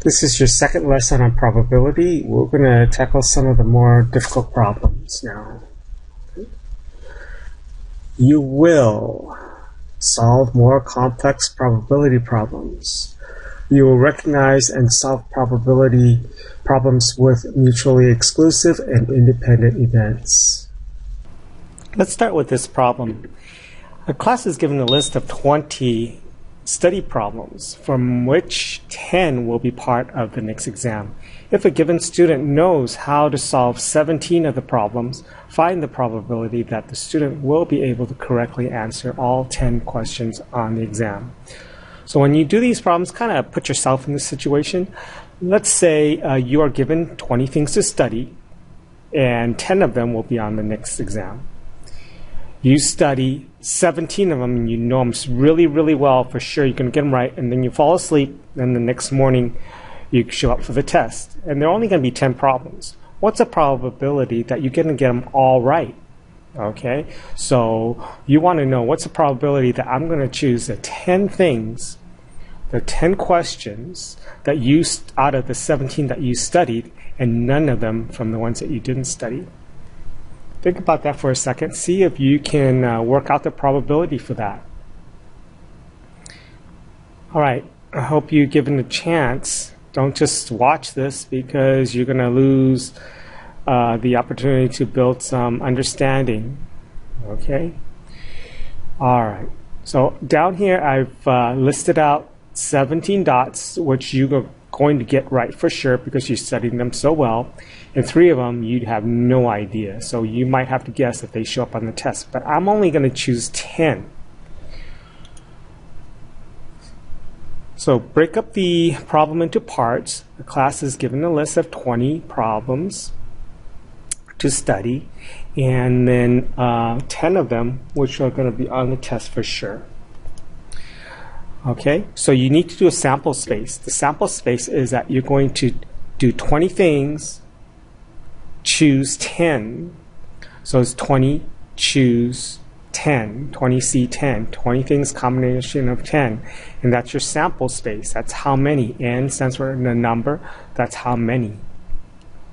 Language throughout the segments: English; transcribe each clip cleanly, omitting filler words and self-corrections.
This is your second lesson on probability. We're going to tackle some of the more difficult problems now. You will solve more complex probability problems. You will recognize and solve probability problems with mutually exclusive and independent events. Let's start with this problem. A class is given a list of 20 study problems, from which 10 will be part of the next exam. If a given student knows how to solve 17 of the problems, find the probability that the student will be able to correctly answer all 10 questions on the exam. So when you do these problems, kind of put yourself in this situation. Let's say you are given 20 things to study, and 10 of them will be on the next exam. You study 17 of them, and you know them really, really well for sure. You can get them right, and then you fall asleep, and the next morning you show up for the test. And there are only going to be 10 problems. What's the probability that you're going to get them all right? Okay, so you want to know what's the probability that I'm going to choose the 10 things, the 10 questions that you out of the 17 that you studied, and none of them from the ones that you didn't study. Think about that for a second. See if you can work out the probability for that. All right, I hope you're given a chance. Don't just watch this, because you're going to lose the opportunity to build some understanding. Okay? All right. So down here I've listed out 17 dots, which you're going to get right for sure because you're studying them so well. And 3 of them you have no idea. So you might have to guess if they show up on the test. But I'm only going to choose 10. So break up the problem into parts. The class is given a list of 20 problems to study, and then 10 of them which are going to be on the test for sure. Okay, so you need to do a sample space. The sample space is that you're going to do 20 things, choose 10. So it's 20, choose 10, 20C 10, 20 things combination of 10, and that's your sample space. That's how many. N stands for the number. That's how many.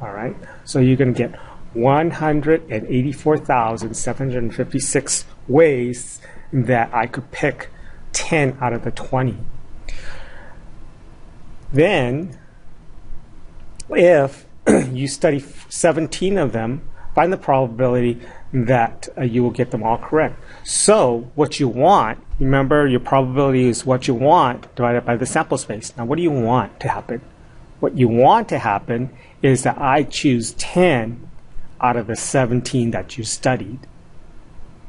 All right, so you're going to get 184,756 ways that I could pick 10 out of the 20. Then, if you study 17 of them, find the probability that you will get them all correct. So, what you want, remember your probability is what you want divided by the sample space. Now, what do you want to happen? What you want to happen is that I choose 10 out of the 17 that you studied.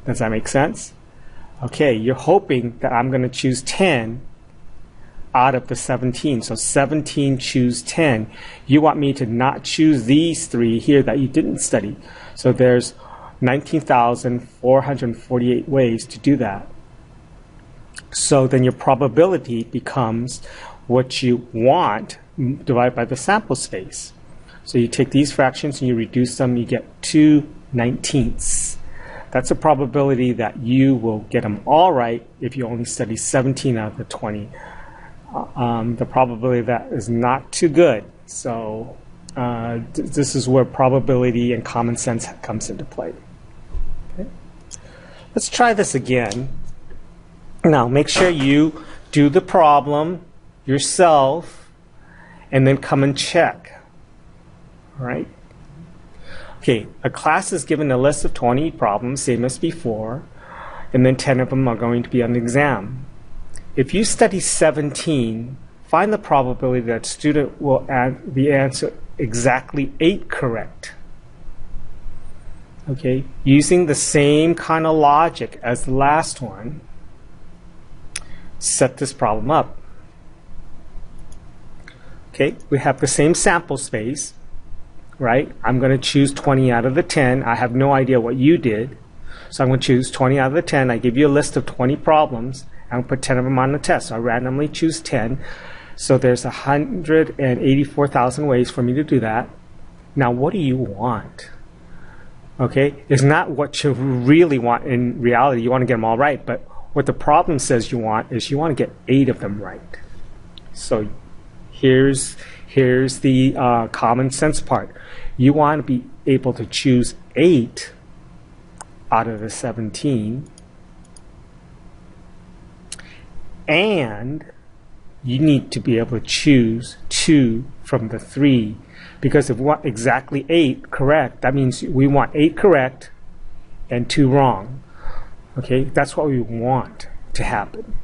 Does that make sense? Okay, you're hoping that I'm going to choose 10 out of the 17. So 17 choose 10. You want me to not choose these 3 here that you didn't study. So there's 19,448 ways to do that. So then your probability becomes what you want divided by the sample space. So you take these fractions and you reduce them, you get 2/19. That's a probability that you will get them all right if you only study 17 out of the 20. The probability of that is not too good. So this is where probability and common sense comes into play. Okay. Let's try this again. Now make sure you do the problem yourself and then come and check. All right. Okay, a class is given a list of 20 problems, same as before, and then 10 of them are going to be on the exam. If you study 17, find the probability that student will answer exactly 8 correct. Okay, using the same kind of logic as the last one, set this problem up. Okay, we have the same sample space. Right? I'm going to choose 20 out of the 10. I have no idea what you did. So I'm going to choose 20 out of the 10. I give you a list of 20 problems. I'm going to put 10 of them on the test. So I randomly choose 10. So there's 184,000 ways for me to do that. Now, what do you want? Okay? It's not what you really want in reality. You want to get them all right. But what the problem says you want is you want to get 8 of them right. So Here's the common sense part. You want to be able to choose 8 out of the 17, and you need to be able to choose 2 from the 3, because if we want exactly 8 correct, that means we want 8 correct and 2 wrong. Okay, that's what we want to happen.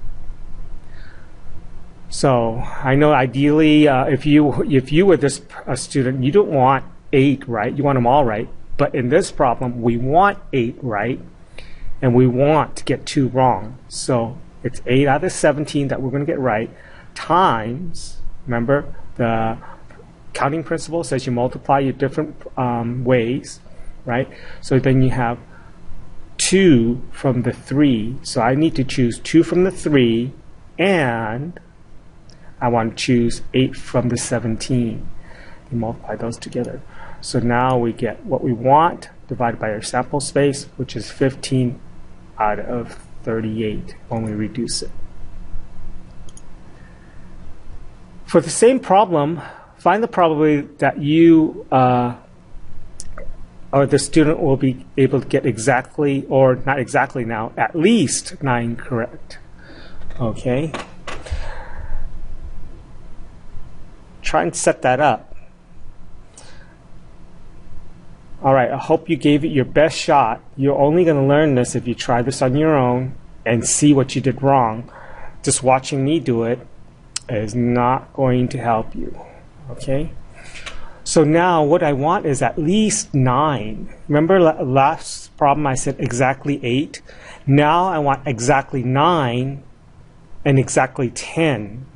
So I know ideally, if you were a student, you don't want 8 right. You want them all right. But in this problem, we want 8 right, and we want to get 2 wrong. So it's 8 out of 17 that we're going to get right, times, remember, the counting principle says you multiply your different ways, right? So then you have 2 from the 3. So I need to choose 2 from the 3, and I want to choose 8 from the 17. You multiply those together. So now we get what we want divided by our sample space, which is 15 out of 38 when we reduce it. For the same problem, find the probability that you or the student will be able to get exactly, or not exactly now, at least 9 correct. Okay. Try and set that up. All right, I hope you gave it your best shot. You're only going to learn this if you try this on your own and see what you did wrong. Just watching me do it is not going to help you. Okay? So now what I want is at least 9. Remember last problem I said exactly 8? Now I want exactly 9 and exactly 10.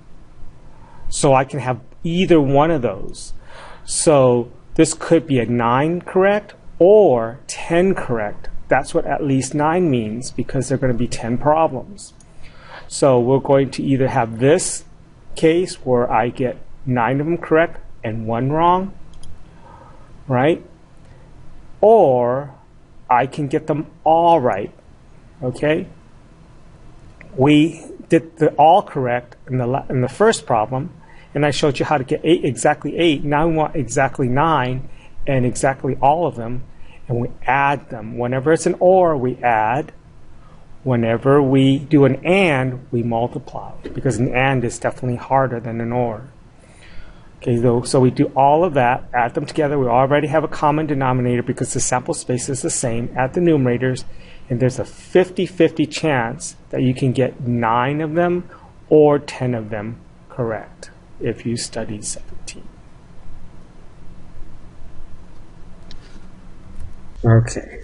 So I can have either one of those. So this could be a 9 correct or 10 correct. That's what at least 9 means, because there are going to be 10 problems. So we're going to either have this case where I get 9 of them correct and 1 wrong, right? Or I can get them all right, okay? We did the all correct in the first problem, and I showed you how to get exactly 8. Now we want exactly 9 and exactly all of them, and we add them. Whenever it's an or, we add. Whenever we do an and, we multiply, because an and is definitely harder than an or. Okay, so we do all of that, add them together. We already have a common denominator because the sample space is the same. Add the numerators, and there's a 50-50 chance that you can get 9 of them or 10 of them correct if you studied 17. Okay.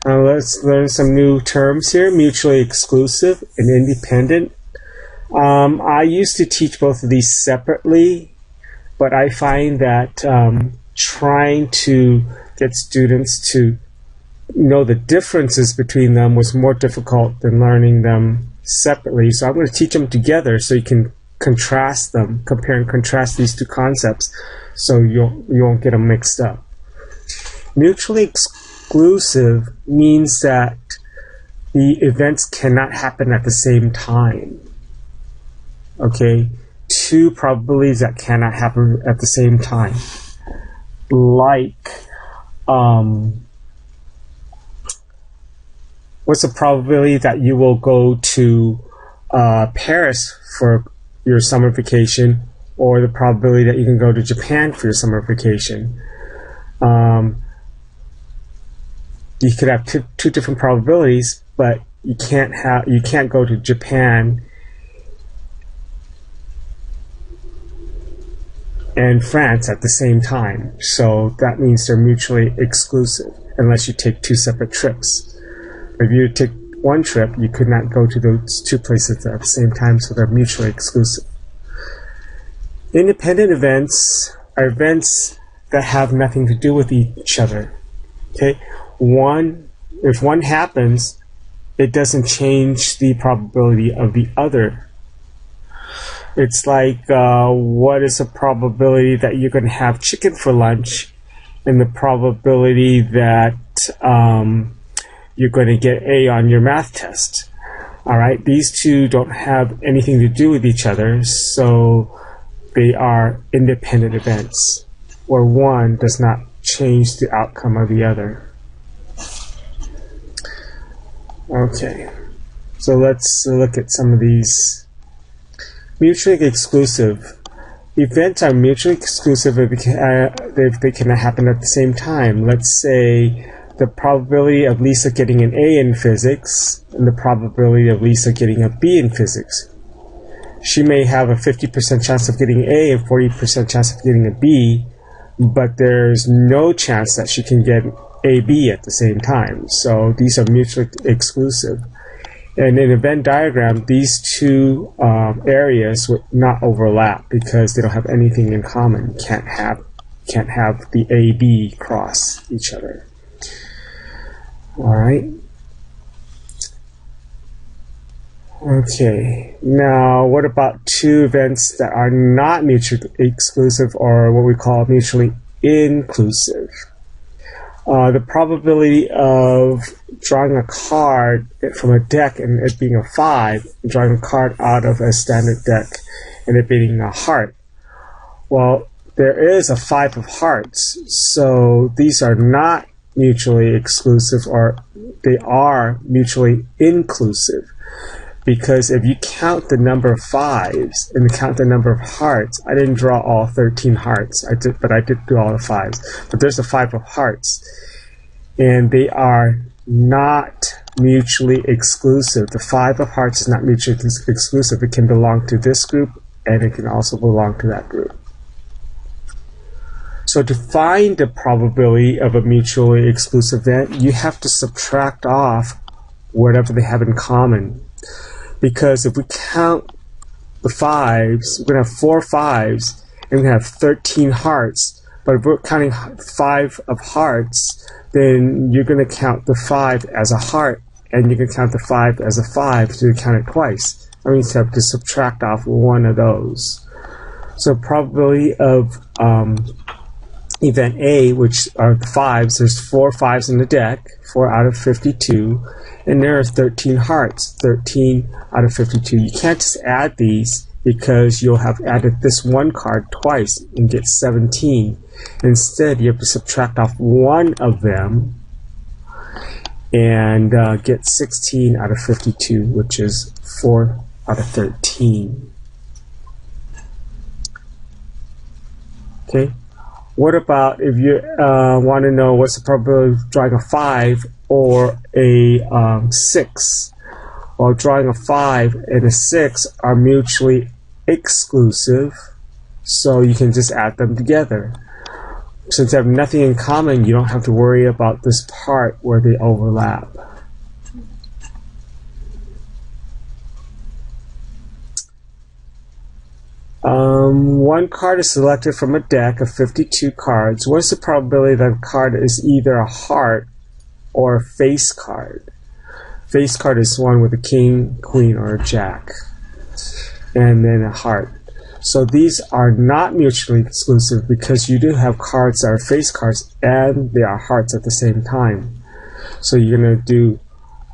Now let's learn some new terms here. Mutually exclusive and independent. I used to teach both of these separately, but I find that trying to get students to know the differences between them was more difficult than learning them separately. So I'm going to teach them together so you can contrast them, compare and contrast these two concepts, so you won't get them mixed up. Mutually exclusive means that the events cannot happen at the same time. Okay, 2 probabilities that cannot happen at the same time. Like, what's the probability that you will go to Paris for your summer vacation, or the probability that you can go to Japan for your summer vacation? You could have two different probabilities, but you can't go to Japan and France at the same time. So that means they're mutually exclusive unless you take 2 separate trips. If you take one trip, you could not go to those 2 places at the same time, so they're mutually exclusive. Independent events are events that have nothing to do with each other. Okay, if one happens, it doesn't change the probability of the other. It's like, what is the probability that you're going to have chicken for lunch, and the probability that you're going to get A on your math test? All right, these two don't have anything to do with each other, so they are independent events, where one does not change the outcome of the other. Okay, so let's look at some of these. Mutually exclusive. Events are mutually exclusive if they can happen at the same time. Let's say the probability of Lisa getting an A in physics and the probability of Lisa getting a B in physics. She may have a 50% chance of getting an A and 40% chance of getting a B, but there's no chance that she can get A, B at the same time. So these are mutually exclusive. And in an event diagram, these two areas would not overlap because they don't have anything in common. You can't have the A, B cross each other. All right. Okay. Now, what about two events that are not mutually exclusive, or what we call mutually inclusive? The probability of drawing a card from a deck and it being a 5, and drawing a card out of a standard deck and it being a heart. Well, there is a 5 of hearts, so these are not mutually exclusive, or they are mutually inclusive. Because if you count the number of 5s and count the number of hearts, I didn't draw all 13 hearts, but I did do all the 5s. But there's a 5 of hearts, and they are not mutually exclusive. The 5 of hearts is not mutually exclusive. It can belong to this group, and it can also belong to that group. So to find the probability of a mutually exclusive event, you have to subtract off whatever they have in common. Because if we count the 5s, we're going to have 4 5s, and we're going to have 13 hearts. But if we're counting 5 of hearts, then you're going to count the 5 as a heart, and you can count the 5 as a 5, so you count it twice. That means you have to subtract off one of those. So probability of event A, which are the 5s, there's 4 5s in the deck, 4 out of 52, and there are 13 hearts, 13 out of 52. You can't just add these because you'll have added this one card twice and get 17. Instead, you have to subtract off one of them and get 16 out of 52, which is 4 out of 13. Okay. What about if you want to know what's the probability of drawing a 5 or a 6? Well, drawing a 5 and a 6 are mutually exclusive, so you can just add them together. Since they have nothing in common, you don't have to worry about this part where they overlap. One card is selected from a deck of 52 cards. What is the probability that a card is either a heart or a face card? Face card is one with a king, queen, or a jack, and then a heart. So these are not mutually exclusive because you do have cards that are face cards and they are hearts at the same time. So you're going to do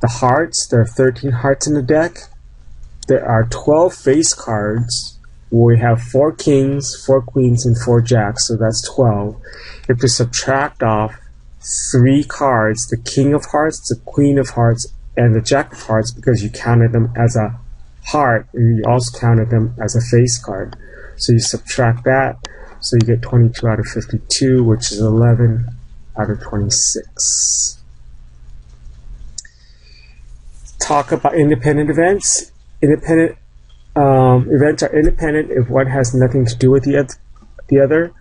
the hearts. There are 13 hearts in the deck. There are 12 face cards. We have 4 kings, 4 queens, and 4 jacks, so that's 12. You have to subtract off 3 cards, the king of hearts, the queen of hearts, and the jack of hearts, because you counted them as a heart, and you also counted them as a face card. So you subtract that, so you get 22 out of 52, which is 11 out of 26. Talk about independent events. Independent events are independent if one has nothing to do with the other.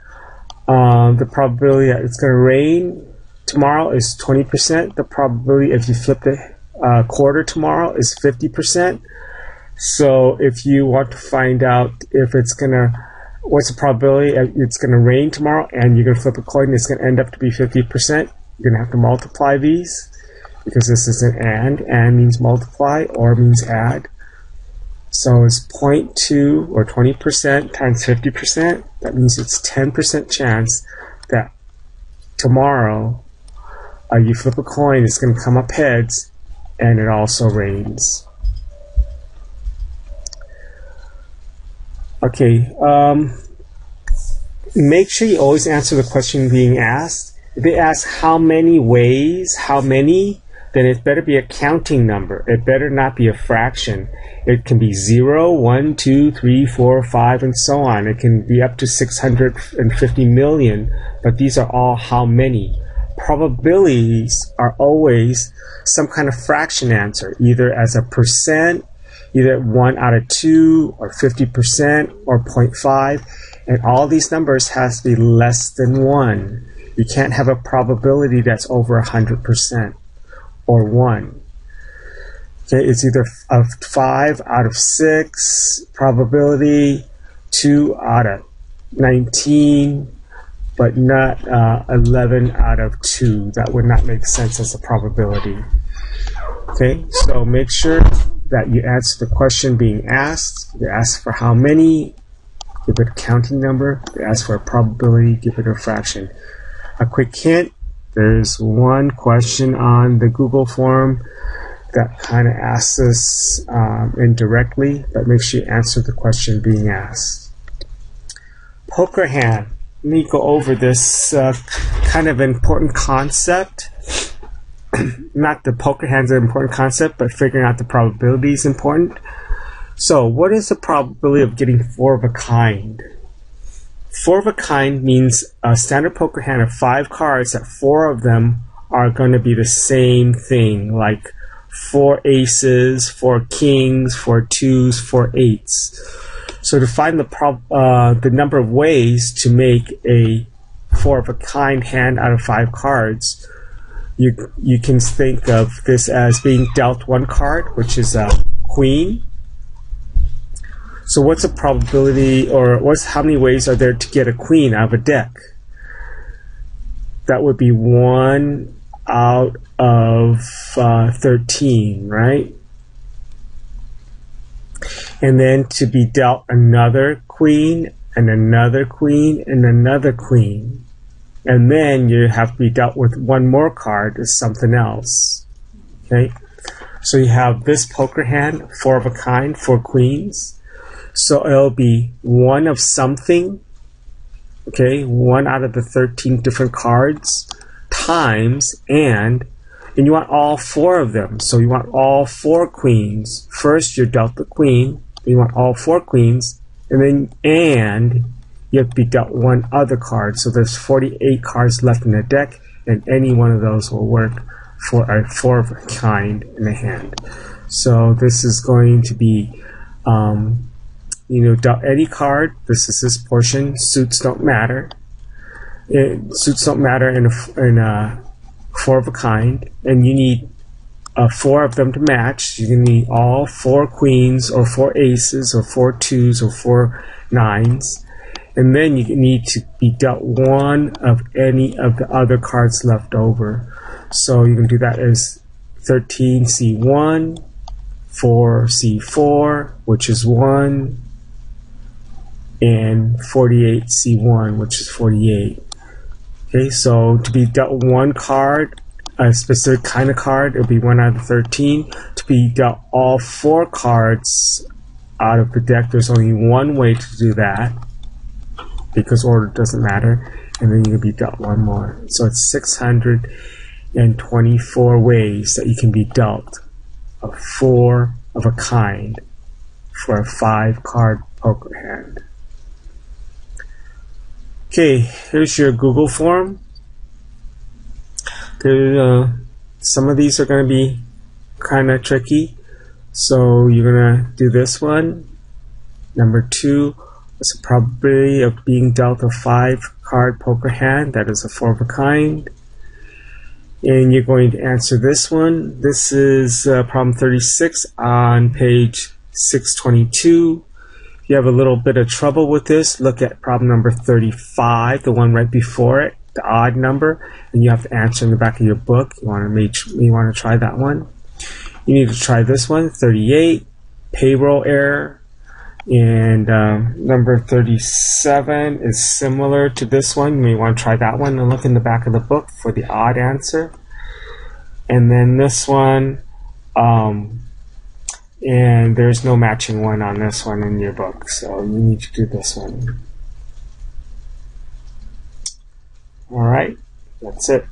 The probability that it's going to rain tomorrow is 20%. The probability if you flip the quarter tomorrow is 50%. So if you want to find out if it's going to, what's the probability it's going to rain tomorrow and you're going to flip a coin, it's going to end up to be 50%, you're going to have to multiply these because this is an and means multiply, or means add. So it's 0.2 or 20% times 50%. That means it's 10% chance that tomorrow you flip a coin, it's going to come up heads, and it also rains. Okay, make sure you always answer the question being asked. If they ask how many ways, how many, then it better be a counting number. It better not be a fraction. It can be 0, 1, 2, 3, 4, 5, and so on. It can be up to 650 million, but these are all how many. Probabilities are always some kind of fraction answer, either as a percent, either 1 out of 2, or 50%, or 0.5, and all these numbers has to be less than 1. You can't have a probability that's over 100%, or 1. Okay, it's either a 5 out of 6 probability, 2 out of 19, but not 11 out of 2. That would not make sense as a probability. Okay, so make sure that you answer the question being asked. You ask for how many, give it a counting number. You ask for a probability, give it a fraction. A quick hint, there's one question on the Google form that kind of asks this indirectly, but make sure you answer the question being asked. Poker hand. Let me go over this kind of important concept. Not the poker hand's an important concept, but figuring out the probability is important. So what is the probability of getting 4 of a kind? 4 of a kind means a standard poker hand of 5 cards that 4 of them are going to be the same thing, like 4 aces, 4 kings, 4 twos, 4 eights. So to find the number of ways to make a 4 of a kind hand out of 5 cards, you can think of this as being dealt 1 card, which is a queen. So what's the probability, or how many ways are there to get a queen out of a deck? That would be 1 out of 13, right? And then to be dealt another queen, and another queen, and another queen. And then you have to be dealt with 1 more card as something else. Okay? So you have this poker hand, 4 of a kind, 4 queens. So it'll be 1 of something, okay, 1 out of the 13 different cards, times, and you want all 4 of them. So you want all 4 queens. First you're dealt the queen, then you want all 4 queens, and you have to be dealt 1 other card. So there's 48 cards left in the deck, and any one of those will work for a 4 of a kind in the hand. So this is going to be dealt any card. This is this portion. Suits don't matter. Suits don't matter in a 4 of a kind, and you need 4 of them to match. You need all 4 queens, or 4 aces, or 4 twos, or 4 nines, and then you need to be dealt 1 of any of the other cards left over. So you can do that as 13C1, 4C4, which is 1, and 48C1, which is 48. Okay, so to be dealt 1 card, a specific kind of card, it'll be 1 out of 13. To be dealt all 4 cards out of the deck, there's only 1 way to do that, because order doesn't matter, and then you can be dealt 1 more. So it's 624 ways that you can be dealt a 4 of a kind for a 5-card poker hand. Okay, here's your Google form. Some of these are going to be kind of tricky. So you're going to do this one. Number 2, what's the probability of being dealt a 5-card poker hand? That is a 4 of a kind. And you're going to answer this one. This is problem 36 on page 622. If you have a little bit of trouble with this, look at problem number 35, the one right before it, the odd number, and you have to answer in the back of your book. You want to try that one. You need to try this one, 38, payroll error, and number 37 is similar to this one. You may want to try that one and look in the back of the book for the odd answer. And then this one, and there's no matching one on this one in your book, so you need to do this one. All right, that's it.